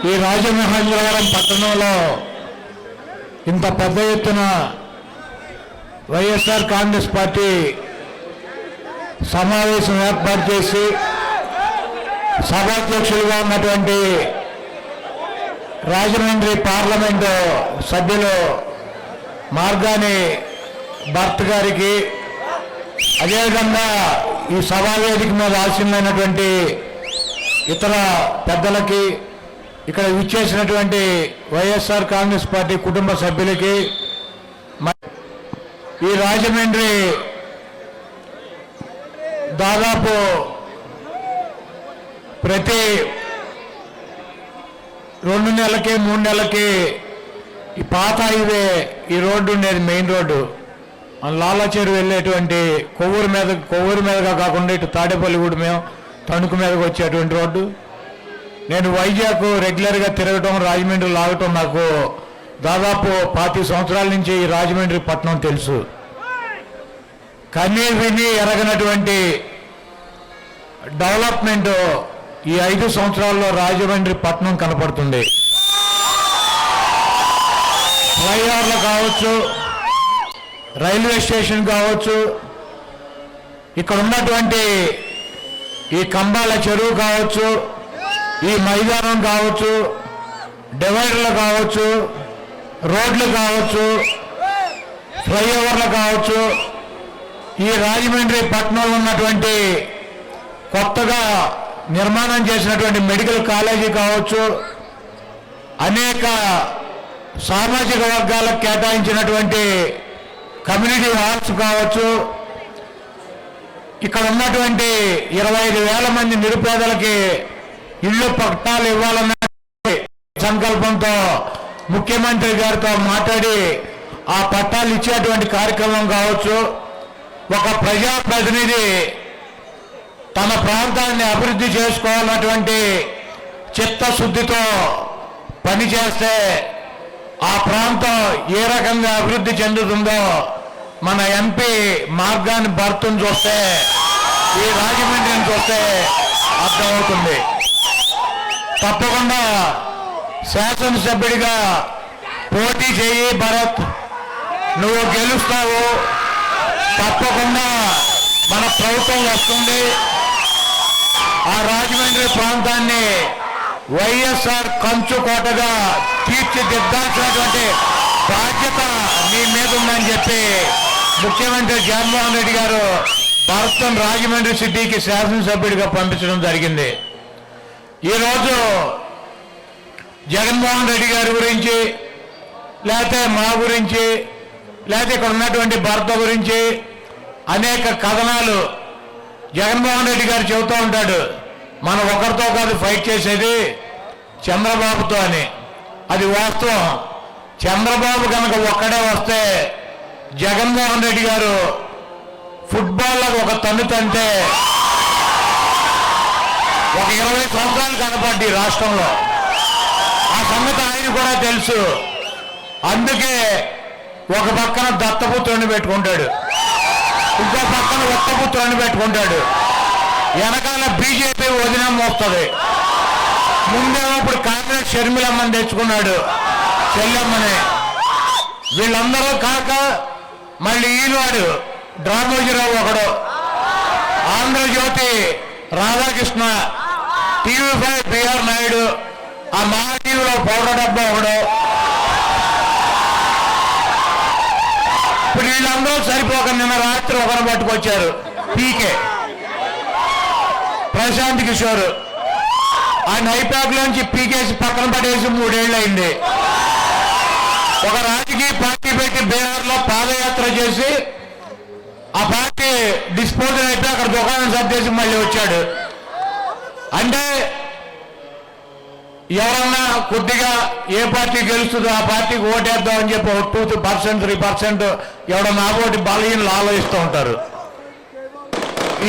ఈ రాజమహేంద్రవరం పట్టణంలో ఇంత పెద్ద ఎత్తున వైఎస్ఆర్ కాంగ్రెస్ పార్టీ సమావేశం ఏర్పాటు చేసి సభాధ్యక్షులుగా ఉన్నటువంటి రాజమండ్రి పార్లమెంటు సభ్యులు మార్గాని భర్త్ గారికి, అదేవిధంగా ఈ సభావేదిక మీద ఆశీనులైనటువంటి ఇతర పెద్దలకి, ఇక్కడ విచ్చేసినటువంటి వైఎస్ఆర్ కాంగ్రెస్ పార్టీ కుటుంబ సభ్యులకి, ఈ రాజమండ్రి దాదాపు ప్రతి 2 నెలలకి 3 నెలలకి ఈ పాత హైవే ఈ రోడ్డు ఉండేది, మెయిన్ రోడ్డు లాలాచేరు వెళ్ళేటువంటి కొవ్వూరు మీదగా కాకుండా ఇటు తాడేపల్లిగూడెం తణుకు మీదకి వచ్చేటువంటి రోడ్డు. నేను వైజాగ్ రెగ్యులర్గా తిరగటం, రాజమండ్రి లాగటం నాకు దాదాపు 25 సంవత్సరాల నుంచి ఈ రాజమండ్రి పట్టణం తెలుసు. కన్నీ విని ఎరగనటువంటి డెవలప్మెంట్ ఈ 5 సంవత్సరాల్లో రాజమండ్రి పట్టణం కనపడుతుంది. ఫ్లైఓవర్లు కావచ్చు, రైల్వే స్టేషన్ కావచ్చు, ఇక్కడ ఉన్నటువంటి ఈ కంబాల చెరువు కావచ్చు, ఈ మైదానం కావచ్చు, డివైడర్లు కావచ్చు, రోడ్లు కావచ్చు, ఫ్లైఓవర్లు కావచ్చు, ఈ రాజమండ్రి పట్టణంలో ఉన్నటువంటి కొత్తగా నిర్మాణం చేసినటువంటి మెడికల్ కాలేజీ కావచ్చు, అనేక సామాజిక వర్గాలకు కేటాయించినటువంటి కమ్యూనిటీ హాల్స్ కావచ్చు, ఇక్కడ ఉన్నటువంటి 25,000 మంది నిరుపేదలకి ఇళ్ళు పట్టాలు ఇవ్వాలన్న సంకల్పంతో ముఖ్యమంత్రి గారితో మాట్లాడి ఆ పట్టాలు ఇచ్చేటువంటి కార్యక్రమం కావచ్చు, ఒక ప్రజాప్రతినిధి తన ప్రాంతాన్ని అభివృద్ధి చేసుకోవాలన్నటువంటి చిత్తశుద్ధితో పనిచేస్తే ఆ ప్రాంతం ఏ రకంగా అభివృద్ధి చెందుతుందో మన ఎంపీ మార్గాన్ని భర్తను చూస్తే, ఈ రాజమండ్రిని చూస్తే అర్థమవుతుంది. తప్పకుండా శాసనసభ్యుడిగా పోటీ చేయి భరత్, నువ్వు గెలుస్తావు. తప్పకుండా మన ప్రభుత్వం వస్తుంది. ఆ రాజమండ్రి ప్రాంతాన్ని వైఎస్ఆర్ కంచుకోటగా తీర్చిదిద్దాల్సినటువంటి బాధ్యత నీ మీద ఉందని చెప్పి ముఖ్యమంత్రి జగన్మోహన్ రెడ్డి గారు భరత్ను రాజమండ్రి సిటీకి శాసనసభ్యుడిగా పంపించడం జరిగింది. ఈరోజు జగన్మోహన్ రెడ్డి గారి గురించి, లేకపోతే మా గురించి, లేకపోతే ఇక్కడ ఉన్నటువంటి భర్త గురించి అనేక కథనాలు జగన్మోహన్ రెడ్డి గారు చెబుతూ ఉంటాడు. మనం ఒకరితో కాదు ఫైట్ చేసేది, చంద్రబాబుతో అని. అది వాస్తవం. చంద్రబాబు కనుక ఒక్కడే వస్తే జగన్మోహన్ రెడ్డి గారు ఫుట్బాల్లో ఒక తంటే ఒక 20 సంవత్సరాలు కనపడ్డి రాష్ట్రంలో. ఆ సంగతి ఆయన కూడా తెలుసు. అందుకే ఒక పక్కన దత్తపుత్రుని పెట్టుకుంటాడు, ఇంకో పక్కన ఉత్తపుత్రుని పెట్టుకుంటాడు. వెనకాల బీజేపీ వదినం వస్తుంది. ముందేమో ఇప్పుడు కాంగ్రెస్ షర్మిలమ్మని తెచ్చుకున్నాడు, చెల్లెమ్మని. వీళ్ళందరూ కాక మళ్ళీ ఈనాడు డ్రామోజీరావు ఒకడు, ఆంధ్రజ్యోతి రాధాకృష్ణ, TV5 బిఆర్ నాయుడు, ఆ మహా టీవీలో పౌడర్ డబ్బా ఒకడు. ఇప్పుడు వీళ్ళందరూ సరిపోక నిన్న రాత్రి ఒకరు పట్టుకొచ్చారు, పీకే ప్రశాంత్ కిషోర్. ఆయన ఐపాక్లోంచి పీకేసి పక్కన పడేసి 3 ఏళ్ళు అయింది. ఒక రాజకీయ పార్టీ పెట్టి బీహార్లో పాదయాత్ర చేసి ఆ పార్టీ డిస్పోజల్ అయితే అక్కడ దుకాణం సర్దేసి మళ్ళీ వచ్చాడు. అంటే ఎవరన్నా కొద్దిగా ఏ పార్టీ గెలుస్తుందో ఆ పార్టీకి ఓటేద్దాం అని చెప్పి 2% 3% ఎవడన్నా ఓటు బలహీనలు ఆలోచిస్తూ ఉంటారు.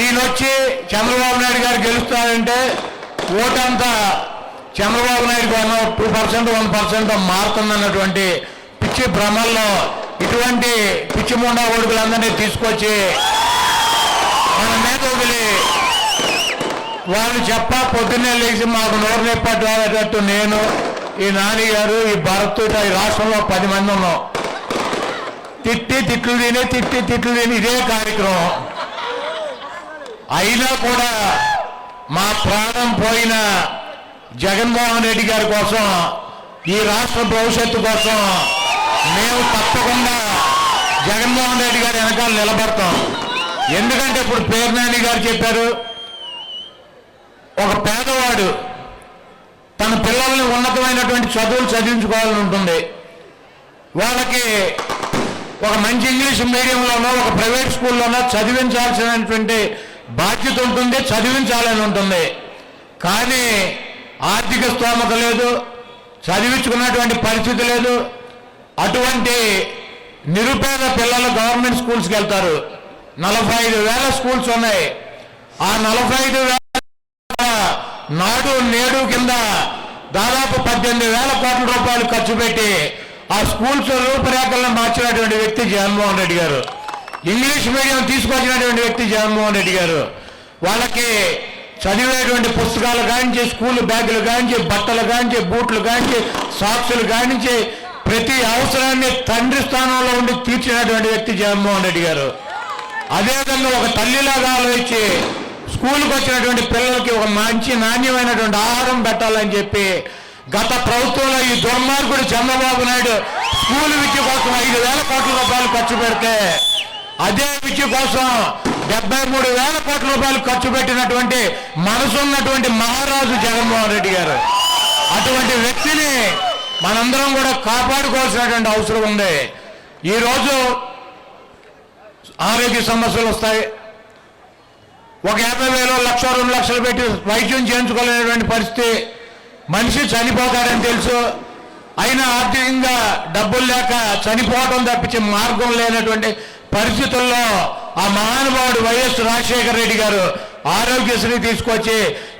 ఈయనొచ్చి చంద్రబాబు నాయుడు గారు గెలుస్తారంటే ఓటంతా చంద్రబాబు నాయుడు గారు 2% 1% మారుతుందన్నటువంటి పిచ్చి భ్రమల్లో ఇటువంటి పిచ్చి ముండా కొడుకులందరినీ తీసుకొచ్చి మన మీద వదిలి వాళ్ళు పొద్దున్నే లేచి మాకు నోరు నెప్పట్టు నేను ఈ నాని గారు ఈ భరత్ ఈ రాష్ట్రంలో 10 మంది ఉన్నాం. తిట్లు తిని ఇదే కార్యక్రమం. అయినా కూడా మా ప్రాణం పోయిన జగన్మోహన్ రెడ్డి గారి కోసం, ఈ రాష్ట్ర భవిష్యత్తు కోసం మేము తప్పకుండా జగన్మోహన్ రెడ్డి గారి వెనకాల నిలబడతాం. ఎందుకంటే ఇప్పుడు పేర్నాని గారు చెప్పారు, ఒక పేదవాడు తన పిల్లల్ని ఉన్నతమైనటువంటి చదువులు చదివించుకోవాలని ఉంటుంది. వాళ్ళకి ఒక మంచి ఇంగ్లీష్ మీడియంలోనో ఒక ప్రైవేట్ స్కూల్లోనో చదివించాల్సినటువంటి బాధ్యత ఉంటుంది, చదివించాలని ఉంటుంది. కానీ ఆర్థిక స్తోమత లేదు, చదివించుకున్నటువంటి పరిస్థితి లేదు. అటువంటి నిరుపేద పిల్లలు గవర్నమెంట్ స్కూల్స్కి వెళ్తారు. 45,000 స్కూల్స్ ఉన్నాయి. ఆ 45,000 నాడు నేడు కింద దాదాపు 18,000 కోట్ల రూపాయలు ఖర్చు పెట్టి ఆ స్కూల్స్ రూపురేఖలను మార్చినటువంటి వ్యక్తి జగన్మోహన్ రెడ్డి గారు. ఇంగ్లీష్ మీడియం తీసుకొచ్చినటువంటి వ్యక్తి జగన్మోహన్ రెడ్డి గారు. వాళ్ళకి చదివేటువంటి పుస్తకాలు కానించి, స్కూల్ బ్యాగులు కానించి, బట్టలు కానించి, బూట్లు కానించి, సాక్సులు కానించి ప్రతి అవసరాన్ని తండ్రి స్థానంలో ఉండి తీర్చినటువంటి వ్యక్తి జగన్మోహన్ రెడ్డి గారు. అదేవిధంగా ఒక తల్లిలాగా ఆలోచించి స్కూల్కి వచ్చినటువంటి పిల్లలకి ఒక మంచి నాణ్యమైనటువంటి ఆహారం పెట్టాలని చెప్పి గత ప్రభుత్వంలో ఈ దుర్మార్గుడు చంద్రబాబు నాయుడు స్కూల్ విద్య కోసం 5,000 కోట్ల రూపాయలు ఖర్చు పెడితే, అదే విద్య కోసం 73,000 కోట్ల రూపాయలు ఖర్చు పెట్టినటువంటి మనసున్నటువంటి మహారాజు జగన్మోహన్ రెడ్డి గారు. అటువంటి వ్యక్తిని మనందరం కూడా కాపాడుకోవాల్సినటువంటి అవసరం ఉంది. ఈరోజు ఆరోగ్య సమస్యలు వస్తాయి. ఒక 50,000 1,00,000 2 లక్షలు పెట్టి వైద్యం చేయించుకోలేనటువంటి పరిస్థితి. మనిషి చనిపోతాడని తెలుసు, అయినా ఆర్థికంగా డబ్బులు లేక చనిపోవడం తప్పించే మార్గం లేనటువంటి పరిస్థితుల్లో ఆ మహానుభావుడు వైఎస్ రాజశేఖర రెడ్డి గారు ఆరోగ్యశ్రీ తీసుకొచ్చి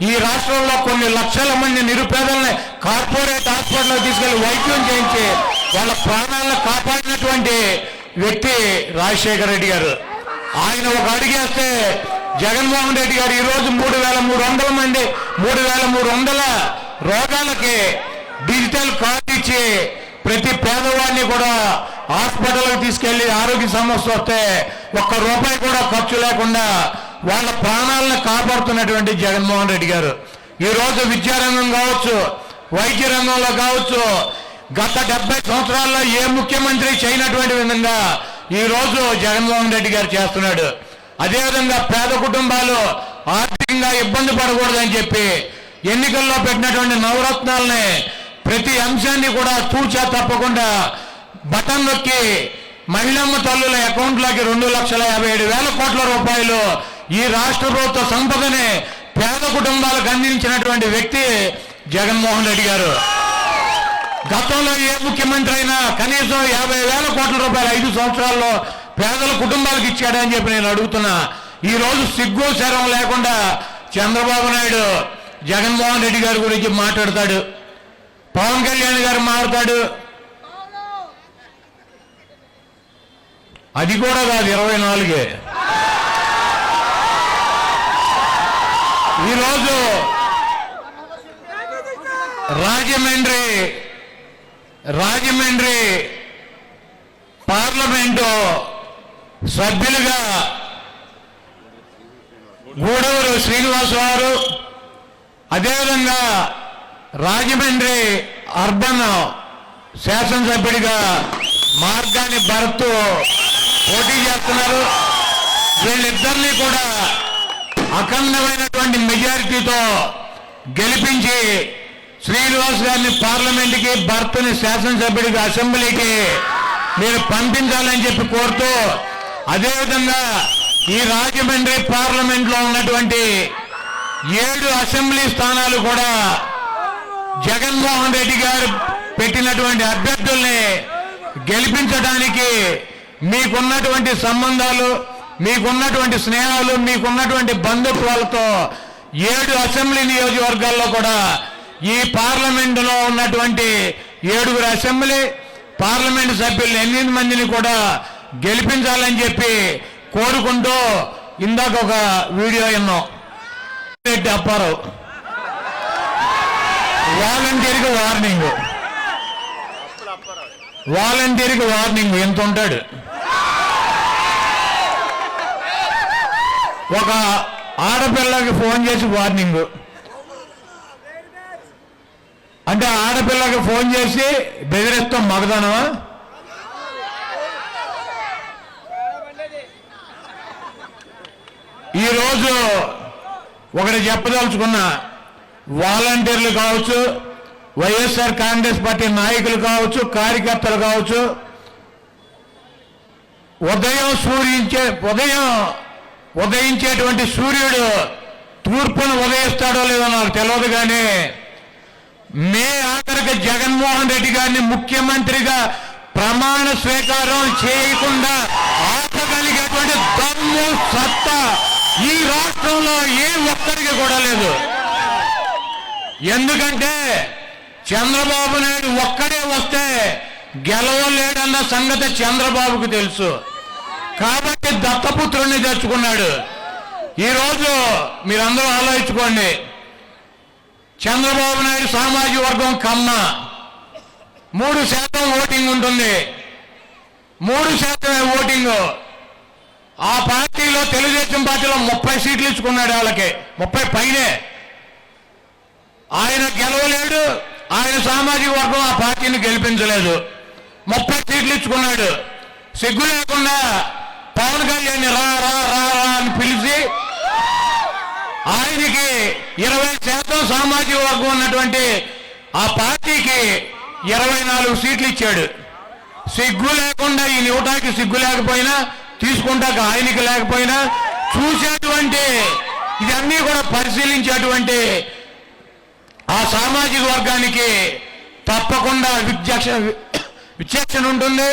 ఈ రాష్ట్రంలో కొన్ని లక్షల మంది నిరుపేదల్ని కార్పొరేట్ హాస్పిటల్లో తీసుకెళ్లి వైద్యం చేయించి వాళ్ళ ప్రాణాలను కాపాడినటువంటి వ్యక్తి రాజశేఖర రెడ్డి గారు. ఆయన ఒక అడిగేస్తే జగన్మోహన్ రెడ్డి గారు ఈరోజు 3,300 మంది 3,300 రోగాలకి డిజిటల్ కార్డు ఇచ్చి ప్రతి పేదవాడిని కూడా హాస్పిటల్కి తీసుకెళ్లి ఆరోగ్య సమస్య వస్తే ₹1 కూడా ఖర్చు లేకుండా వాళ్ళ ప్రాణాలను కాపాడుతున్నటువంటి జగన్మోహన్ రెడ్డి గారు. ఈరోజు విద్యారంగం కావచ్చు, వైద్య రంగంలో కావచ్చు, గత 70 సంవత్సరాల్లో ఏ ముఖ్యమంత్రి చేయనటువంటి విధంగా ఈరోజు జగన్మోహన్ రెడ్డి గారు చేస్తున్నాడు. అదేవిధంగా పేద కుటుంబాలు ఆర్థికంగా ఇబ్బంది పడకూడదని చెప్పి ఎన్నికల్లో పెట్టినటువంటి నవరత్నాలని ప్రతి అంశాన్ని కూడా తూచా తప్పకుండా బటన్ నొక్కి మహిళమ్మ తల్లుల అకౌంట్లోకి 2,57,000 కోట్ల రూపాయలు ఈ రాష్ట్ర ప్రభుత్వ సంపదని పేద కుటుంబాలకు అందించినటువంటి వ్యక్తి జగన్మోహన్ రెడ్డి గారు. గతంలో ఏ ముఖ్యమంత్రి అయినా కనీసం 50,000 కోట్ల రూపాయలు 5 సంవత్సరాల్లో పేదల కుటుంబాలకు ఇచ్చాడని చెప్పి నేను అడుగుతున్నా. ఈరోజు సిగ్గు శరం లేకుండా చంద్రబాబు నాయుడు జగన్మోహన్ రెడ్డి గారి గురించి మాట్లాడతాడు, పవన్ కళ్యాణ్ గారు మాట్లాడు. అది కూడా కాదు, 24. ఈరోజు రాజమండ్రి పార్లమెంటు సభ్యులుగా గూడూరు శ్రీనివాస్ గారు, అదేవిధంగా రాజమండ్రి అర్బన్ శాసనసభ్యుడిగా మార్గాని భరత్ పోటీ చేస్తున్నారు. వీళ్ళిద్దరినీ కూడా అఖండమైనటువంటి మెజారిటీతో గెలిపించి శ్రీనివాస్ గారిని పార్లమెంట్కి, భరత్ని శాసనసభ్యుడిగా అసెంబ్లీకి మీరు పంపించాలని చెప్పి కోరుతూ, అదేవిధంగా ఈ రాజమండ్రి పార్లమెంట్లో ఉన్నటువంటి 7 అసెంబ్లీ స్థానాలు కూడా జగన్మోహన్ రెడ్డి గారు పెట్టినటువంటి అభ్యర్థుల్ని గెలిపించడానికి మీకున్నటువంటి సంబంధాలు, మీకున్నటువంటి స్నేహాలు, మీకున్నటువంటి బంధుత్వాలతో 7 అసెంబ్లీ నియోజకవర్గాల్లో కూడా ఈ పార్లమెంటులో ఉన్నటువంటి 7 అసెంబ్లీ పార్లమెంటు సభ్యులు 8 మందిని కూడా గెలిపించాలని చెప్పి కోరుకుంటూ ఇందాక ఒక వీడియో విన్నాం. రెడ్డి అప్పారావు వాలంటీర్కి వార్నింగ్ ఎంత ఉంటాడు. ఒక ఆడపిల్లకి ఫోన్ చేసి వార్నింగ్ అంటే ఆడపిల్లకి ఫోన్ చేసి బెదిరిస్తాం మగదనమా? ఈరోజు ఒకటి చెప్పదలుచుకున్నా, వాలంటీర్లు కావచ్చు, వైఎస్ఆర్ కాంగ్రెస్ పార్టీ నాయకులు కావచ్చు, కార్యకర్తలు కావచ్చు, ఉదయించేటువంటి సూర్యుడు తూర్పును ఉదయిస్తాడో లేదో నాకు తెలియదు, కానీ మే ఆఖరికి జగన్మోహన్ రెడ్డి గారిని ముఖ్యమంత్రిగా ప్రమాణ స్వీకారం చేయకుండా ఆపగలిగేటువంటి దమ్ము సత్తా ఈ రాష్ట్రంలో ఏ ఒక్కరికి కూడా లేదు. ఎందుకంటే చంద్రబాబు నాయుడు ఒక్కడే వస్తే గెలవలేడన్న సంగతి చంద్రబాబుకు తెలుసు. కాబట్టి దత్తపుత్రుణ్ణి తెచ్చుకున్నాడు. ఈరోజు మీరందరూ ఆలోచించుకోండి, చంద్రబాబు నాయుడు సామాజిక వర్గం కమ్మ 3% ఓటింగ్ ఉంటుంది. 3% ఓటింగ్. ఆ పార్టీలో తెలుగుదేశం పార్టీలో 30 సీట్లు ఇచ్చుకున్నాడు. వాళ్ళకి 30 పైనే. ఆయన గెలవలేడు. ఆయన సామాజిక వర్గం ఆ పార్టీని గెలిపించలేదు. 30 సీట్లు ఇచ్చుకున్నాడు. సిగ్గు లేకుండా పవన్ కళ్యాణ్ రా రా రా అని పిలిచి ఆయనకి 20% సామాజిక వర్గం ఉన్నటువంటి ఆ పార్టీకి 24 సీట్లు ఇచ్చాడు. సిగ్గు లేకుండా ఈ ఇవ్వటానికి సిగ్గు లేకపోయినా, తీసుకుంటాక ఆయనకి లేకపోయినా, చూసేటువంటి ఇదన్నీ కూడా పరిశీలించేటువంటి ఆ సామాజిక వర్గానికి తప్పకుండా విచక్షణ ఉంటుంది.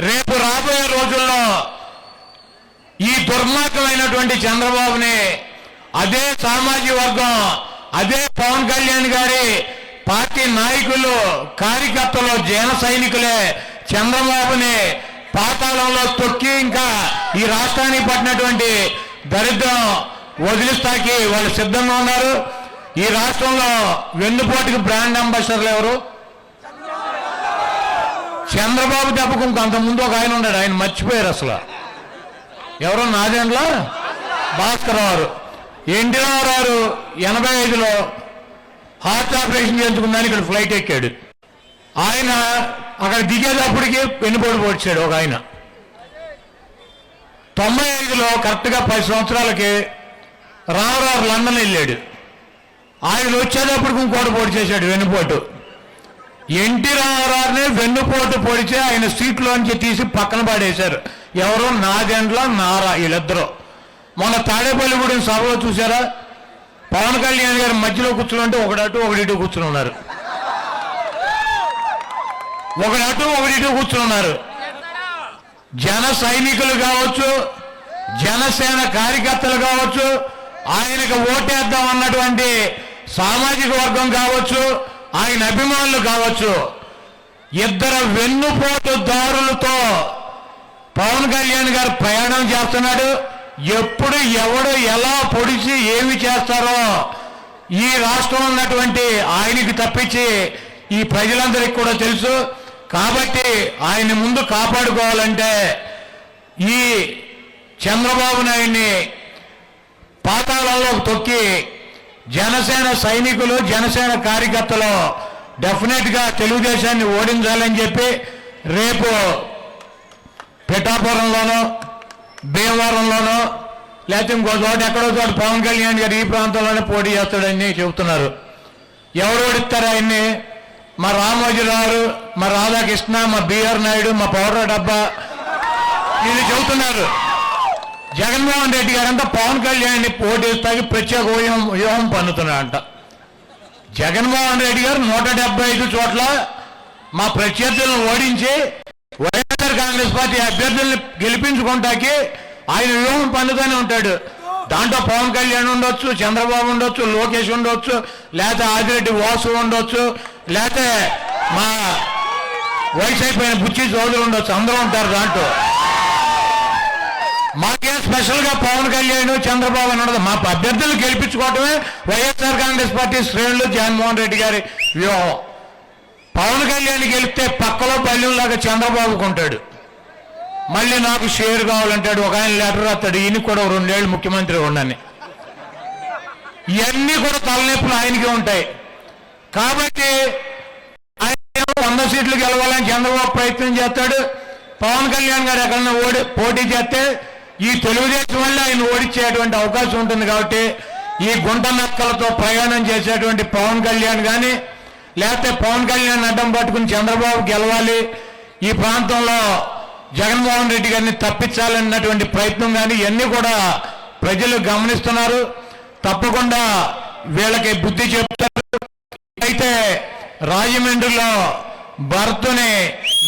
రేపు రాబోయే రోజుల్లో ఈ దుర్మార్గమైనటువంటి చంద్రబాబుని అదే సామాజిక వర్గం, అదే పవన్ కళ్యాణ్ గారి పార్టీ నాయకులు, కార్యకర్తలు, జన సైనికులే చంద్రబాబుని పాతాళంలో తొక్కి ఇంకా ఈ రాష్ట్రానికి పట్టినటువంటి దరిద్రం వదిలిస్తాకి వాళ్ళు సిద్ధంగా ఉన్నారు. ఈ రాష్ట్రంలో వెన్నుపోటుకి బ్రాండ్ అంబాసిడర్లు ఎవరు? చంద్రబాబు దెబ్బకు అంతకుముందు ఒక ఆయన ఉన్నాడు, ఆయన మర్చిపోయారు అసలు. ఎవరో నాదేండ్ల భాస్కర్ గారు. ఎన్టీ రామారావు 85లో హార్ట్ ఆపరేషన్ చేయించుకున్నాను, ఇక్కడ ఫ్లైట్ ఎక్కాడు. ఆయన అక్కడ దిగేటప్పటికి వెన్నుపోటు పొడిచాడు ఒక ఆయన. 95లో కరెక్ట్గా 10 సంవత్సరాలకి రామారావు లండన్ వెళ్ళాడు. ఆయన వచ్చేటప్పటికి ఇంకోటి పొడి చేశాడు వెన్నుపోటు. ఎన్టీ రామారావుని వెన్నుపోటు పొడిచి ఆయన సీట్లోంచి తీసి పక్కన పడేశారు. ఎవరో నాదెండ్ల నారా వీళ్ళిద్దరూ. మొన్న తాడేపల్లిగూడెం సభలో చూసారా, పవన్ కళ్యాణ్ గారు మధ్యలో కూర్చుంటే ఒకడటు ఒకడిటు కూర్చుని ఉన్నారు. ఒకడటు ఒకడిటు కూర్చుని ఉన్నారు. జన సైనికులు కావచ్చు, జనసేన కార్యకర్తలు కావచ్చు, ఆయనకు ఓటేద్దాం అన్నటువంటి సామాజిక వర్గం కావచ్చు, ఆయన అభిమానులు కావచ్చు, ఇద్దరు వెన్నుపోటు దారులతో పవన్ కళ్యాణ్ గారు ప్రయాణం చేస్తున్నాడు. ఎప్పుడు ఎవడు ఎలా పొడిచి ఏమి చేస్తారో ఈ రాష్ట్రంలో ఉన్నటువంటి ఆయనకి తప్పించి ఈ ప్రజలందరికీ కూడా తెలుసు. కాబట్టి ఆయన ముందు కాపాడుకోవాలంటే ఈ చంద్రబాబు నాయుడిని పాతాళంలో తొక్కి జనసేన సైనికులు, జనసేన కార్యకర్తలు డెఫినెట్గా తెలుగుదేశాన్ని ఓడించాలని చెప్పి రేపు పిఠాపురంలోనో, భీమవరంలోనో, లేకపోతే ఇంకో చోట ఎక్కడో చోట పవన్ కళ్యాణ్ గారు ఈ ప్రాంతంలోనే పోటీ చేస్తాడని చెబుతున్నారు. ఎవరు ఓడిస్తారు ఆయన్ని? మా రామోజీరావు, మా రాధాకృష్ణ, మా బిఆర్ నాయుడు, మా పౌడర్ డబ్బా వీళ్ళు చెబుతున్నారు. జగన్మోహన్ రెడ్డి గారంతా పవన్ కళ్యాణ్ని పోటీస్తాకి ప్రత్యేక వ్యూహం పన్నుతున్నాడంట. జగన్మోహన్ రెడ్డి గారు 175 చోట్ల మా ప్రత్యర్థులను ఓడించి వైఎస్ఆర్ కాంగ్రెస్ పార్టీ అభ్యర్థుల్ని గెలిపించుకుంటాకి ఆయన వ్యూహం పన్నుతూనే ఉంటాడు. దాంట్లో పవన్ కళ్యాణ్ ఉండొచ్చు, చంద్రబాబు ఉండొచ్చు, లోకేష్ ఉండొచ్చు, లేకపోతే ఆదిరెడ్డి వాసు ఉండొచ్చు, లేకపోతే మా వయసు అయిపోయిన బుచ్చి చౌదరి ఉండొచ్చు, అందరూ ఉంటారు దాంట్లో. మాకేం స్పెషల్ గా పవన్ కళ్యాణ్ చంద్రబాబు అని ఉండదు. మా అభ్యర్థులు గెలిపించుకోవటమే వైఎస్ఆర్ కాంగ్రెస్ పార్టీ శ్రేణులు జగన్మోహన్ రెడ్డి గారి వ్యూహం. పవన్ కళ్యాణ్ గెలిస్తే పక్కలో పల్లెంలాగా చంద్రబాబుకు ఉంటాడు. మళ్ళీ నాకు షేర్ కావాలంటాడు. ఒక ఆయన లెటర్ రాస్తాడు, ఈయన కూడా 2 ఏళ్ళు ముఖ్యమంత్రి ఉండని. ఇవన్నీ కూడా తలనొప్పులు ఆయనకే ఉంటాయి. కాబట్టి ఆయన 100 సీట్లు గెలవాలని చంద్రబాబు ప్రయత్నం చేస్తాడు. పవన్ కళ్యాణ్ గారు ఎక్కడన్నా పోటీ చేస్తే ఈ తెలుగుదేశం వల్ల ఆయన ఓడించేటువంటి అవకాశం ఉంటుంది. కాబట్టి ఈ గుంట నక్కలతో ప్రయాణం చేసేటువంటి పవన్ కళ్యాణ్ కానీ, లేకపోతే పవన్ కళ్యాణ్ అడ్డం పట్టుకుని చంద్రబాబు గెలవాలి, ఈ ప్రాంతంలో జగన్మోహన్ రెడ్డి గారిని తప్పించాలన్నటువంటి ప్రయత్నం కానీ ఇవన్నీ కూడా ప్రజలు గమనిస్తున్నారు. తప్పకుండా వీళ్ళకి బుద్ధి చెప్తారు. అయితే రాజమండ్రిలో భరత్ని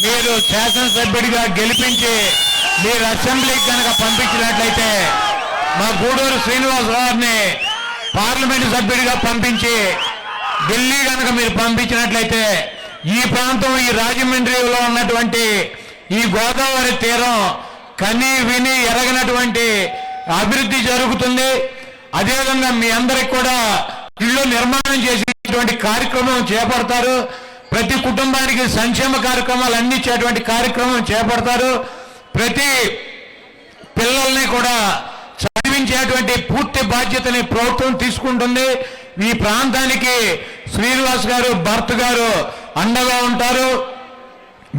మీరు శాసనసభ్యుడిగా గెలిపించి మీరు అసెంబ్లీకి కనుక పంపించినట్లయితే, మా గూడూరు శ్రీనివాస్ గారిని పార్లమెంటు సభ్యుడిగా పంపించి ఢిల్లీ కనుక మీరు పంపించినట్లయితే ఈ ప్రాంతం, ఈ రాజమండ్రిలో ఉన్నటువంటి ఈ గోదావరి తీరం కని విని ఎరగనటువంటి అభివృద్ధి జరుగుతుంది. అదేవిధంగా మీ అందరికి కూడా ఇళ్ళు నిర్మాణం చేసేటువంటి కార్యక్రమం చేపడతారు. ప్రతి కుటుంబానికి సంక్షేమ కార్యక్రమాలు అందించేటువంటి కార్యక్రమం చేపడతారు. ప్రతి పిల్లల్ని కూడా చదివించేటువంటి పూర్తి బాధ్యతని ప్రభుత్వం తీసుకుంటుంది. ఈ ప్రాంతానికి శ్రీనివాస్ గారు, భరత్ గారు అండగా ఉంటారు.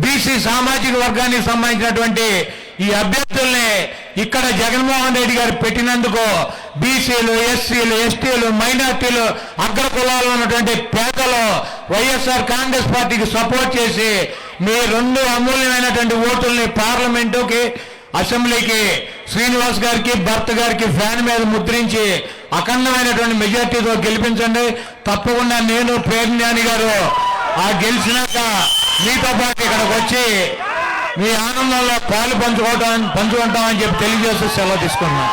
బీసీ సామాజిక వర్గానికి సంబంధించినటువంటి ఈ అభ్యర్థుల్ని ఇక్కడ జగన్మోహన్ రెడ్డి గారు పెట్టినందుకు బీసీలు, ఎస్సీలు, ఎస్టీలు, మైనార్టీలు, అగ్ర కులాలు ఉన్నటువంటి పేదలు వైఎస్ఆర్ కాంగ్రెస్ పార్టీకి సపోర్ట్ చేసి మీ 2 అమూల్యమైనటువంటి ఓటుల్ని పార్లమెంటుకి, అసెంబ్లీకి శ్రీనివాస్ గారికి, భరత్ గారికి ఫ్యాన్ మీద ముద్రించి అఖండమైనటువంటి మెజార్టీతో గెలిపించండి. తప్పకుండా నేను పేర్జ్ఞాని గారు ఆ గెలిచినాక మీతో పాటు ఇక్కడికి వచ్చి మీ ఆనందంలో పాలు పంచుకుంటామని చెప్పి తెలియజేస్తూ సెలవు తీసుకున్నాం.